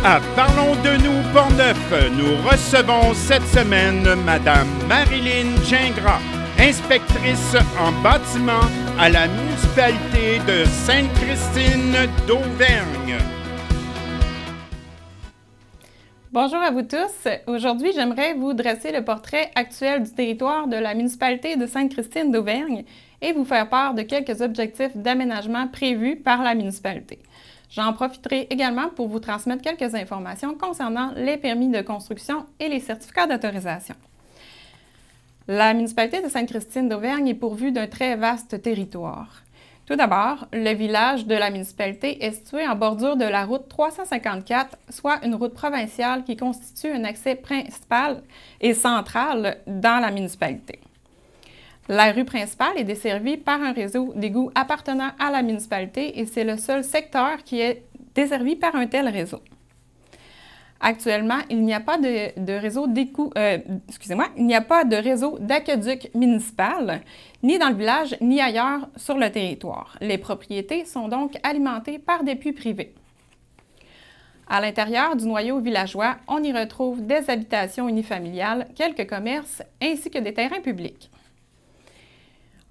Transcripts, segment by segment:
À Parlons de nous Portneuf, nous recevons cette semaine Madame Marilyn Gingras, inspectrice en bâtiment à la municipalité de Sainte-Christine d'Auvergne. Bonjour à vous tous. Aujourd'hui, j'aimerais vous dresser le portrait actuel du territoire de la municipalité de Sainte-Christine d'Auvergne et vous faire part de quelques objectifs d'aménagement prévus par la municipalité. J'en profiterai également pour vous transmettre quelques informations concernant les permis de construction et les certificats d'autorisation. La municipalité de Sainte-Christine d'Auvergne est pourvue d'un très vaste territoire. Tout d'abord, le village de la municipalité est situé en bordure de la route 354, soit une route provinciale qui constitue un accès principal et central dans la municipalité. La rue principale est desservie par un réseau d'égouts appartenant à la municipalité et c'est le seul secteur qui est desservi par un tel réseau. Actuellement, il n'y a pas de réseau d'aqueduc municipal, ni dans le village, ni ailleurs sur le territoire. Les propriétés sont donc alimentées par des puits privés. À l'intérieur du noyau villageois, on y retrouve des habitations unifamiliales, quelques commerces ainsi que des terrains publics.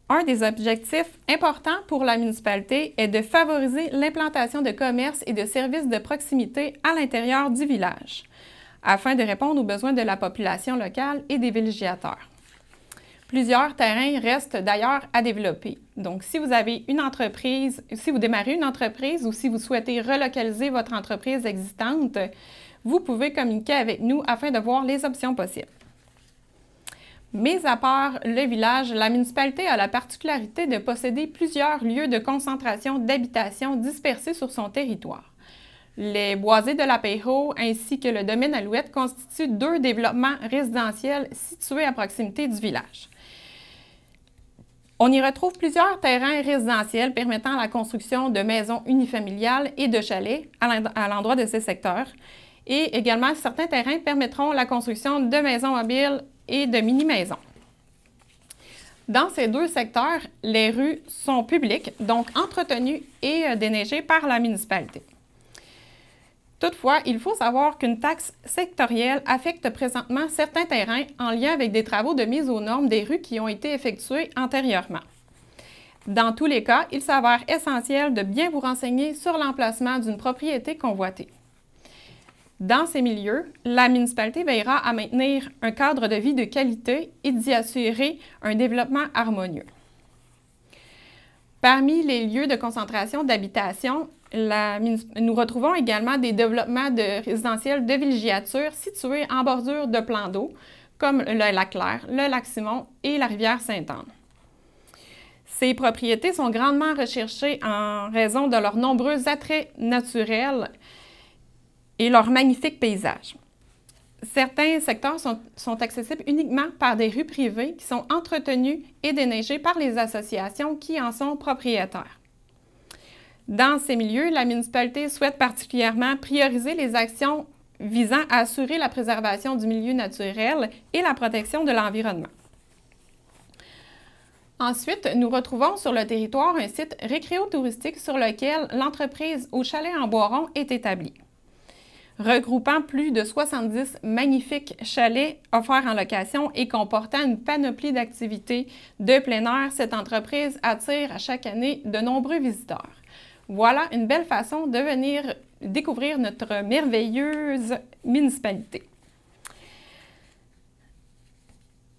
Un des objectifs importants pour la municipalité est de favoriser l'implantation de commerces et de services de proximité à l'intérieur du village, afin de répondre aux besoins de la population locale et des villégiateurs. Plusieurs terrains restent d'ailleurs à développer. Donc, si vous avez une entreprise, si vous démarrez une entreprise ou si vous souhaitez relocaliser votre entreprise existante, vous pouvez communiquer avec nous afin de voir les options possibles. Mis à part le village, la municipalité a la particularité de posséder plusieurs lieux de concentration d'habitation dispersés sur son territoire. Les boisés de la Peyreau ainsi que le domaine Alouette constituent deux développements résidentiels situés à proximité du village. On y retrouve plusieurs terrains résidentiels permettant la construction de maisons unifamiliales et de chalets à l'endroit de ces secteurs. Et également, certains terrains permettront la construction de maisons mobiles et de mini-maisons. Dans ces deux secteurs, les rues sont publiques, donc entretenues et déneigées par la municipalité. Toutefois, il faut savoir qu'une taxe sectorielle affecte présentement certains terrains en lien avec des travaux de mise aux normes des rues qui ont été effectués antérieurement. Dans tous les cas, il s'avère essentiel de bien vous renseigner sur l'emplacement d'une propriété convoitée. Dans ces milieux, la municipalité veillera à maintenir un cadre de vie de qualité et d'y assurer un développement harmonieux. Parmi les lieux de concentration d'habitation, nous retrouvons également des développements de résidentiels de villégiature situés en bordure de plans d'eau, comme le lac Clair, le lac Simon et la rivière Sainte-Anne. Ces propriétés sont grandement recherchées en raison de leurs nombreux attraits naturels et leurs magnifiques paysages. Certains secteurs sont accessibles uniquement par des rues privées qui sont entretenues et déneigées par les associations qui en sont propriétaires. Dans ces milieux, la municipalité souhaite particulièrement prioriser les actions visant à assurer la préservation du milieu naturel et la protection de l'environnement. Ensuite, nous retrouvons sur le territoire un site récréotouristique sur lequel l'entreprise Au Chalet en Boiron est établie. Regroupant plus de 70 magnifiques chalets offerts en location et comportant une panoplie d'activités de plein air, cette entreprise attire à chaque année de nombreux visiteurs. Voilà une belle façon de venir découvrir notre merveilleuse municipalité.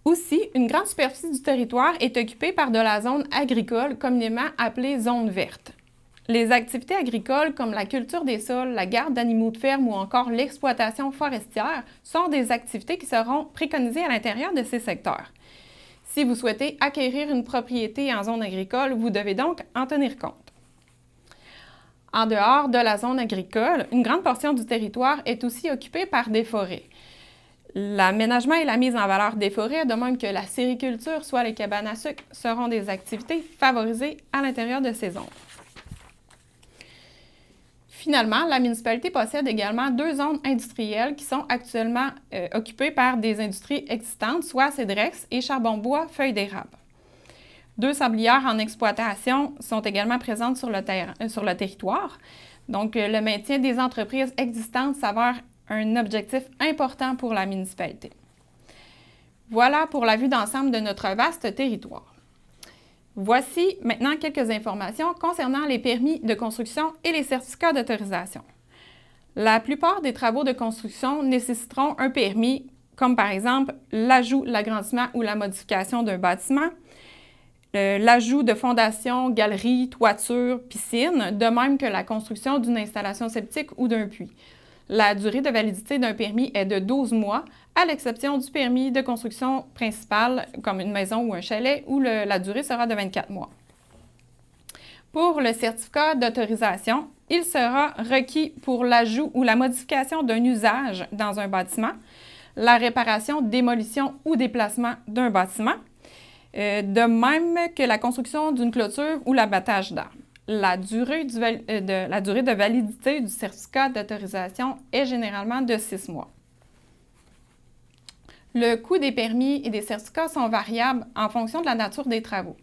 Aussi, une grande superficie du territoire est occupée par de la zone agricole, communément appelée zone verte. Les activités agricoles comme la culture des sols, la garde d'animaux de ferme ou encore l'exploitation forestière sont des activités qui seront préconisées à l'intérieur de ces secteurs. Si vous souhaitez acquérir une propriété en zone agricole, vous devez donc en tenir compte. En dehors de la zone agricole, une grande portion du territoire est aussi occupée par des forêts. L'aménagement et la mise en valeur des forêts, de même que la sériculture, soit les cabanes à sucre, seront des activités favorisées à l'intérieur de ces zones. Finalement, la municipalité possède également deux zones industrielles qui sont actuellement occupées par des industries existantes, soit Cédrex et Charbon-Bois Feuilles d'érable. Deux sablières en exploitation sont également présentes sur le territoire. Donc, le maintien des entreprises existantes s'avère un objectif important pour la municipalité. Voilà pour la vue d'ensemble de notre vaste territoire. Voici maintenant quelques informations concernant les permis de construction et les certificats d'autorisation. La plupart des travaux de construction nécessiteront un permis, comme par exemple l'ajout, l'agrandissement ou la modification d'un bâtiment, l'ajout de fondations, galeries, toitures, piscines, de même que la construction d'une installation septique ou d'un puits. La durée de validité d'un permis est de 12 mois, à l'exception du permis de construction principale, comme une maison ou un chalet, où la durée sera de 24 mois. Pour le certificat d'autorisation, il sera requis pour l'ajout ou la modification d'un usage dans un bâtiment, la réparation, démolition ou déplacement d'un bâtiment, de même que la construction d'une clôture ou l'abattage d'arbres. La durée de validité du certificat d'autorisation est généralement de 6 mois. Le coût des permis et des certificats sont variables en fonction de la nature des travaux.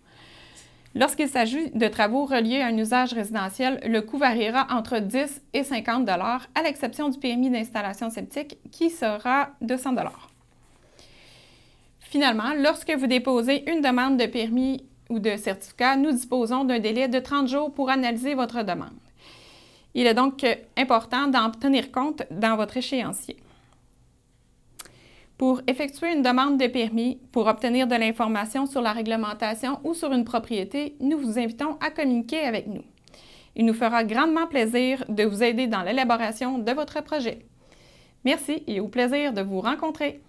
Lorsqu'il s'agit de travaux reliés à un usage résidentiel, le coût variera entre 10 et 50 $, à l'exception du permis d'installation septique qui sera de 100 $. Finalement, lorsque vous déposez une demande de permis ou de certificat, nous disposons d'un délai de 30 jours pour analyser votre demande. Il est donc important d'en tenir compte dans votre échéancier. Pour effectuer une demande de permis, pour obtenir de l'information sur la réglementation ou sur une propriété, nous vous invitons à communiquer avec nous. Il nous fera grandement plaisir de vous aider dans l'élaboration de votre projet. Merci et au plaisir de vous rencontrer.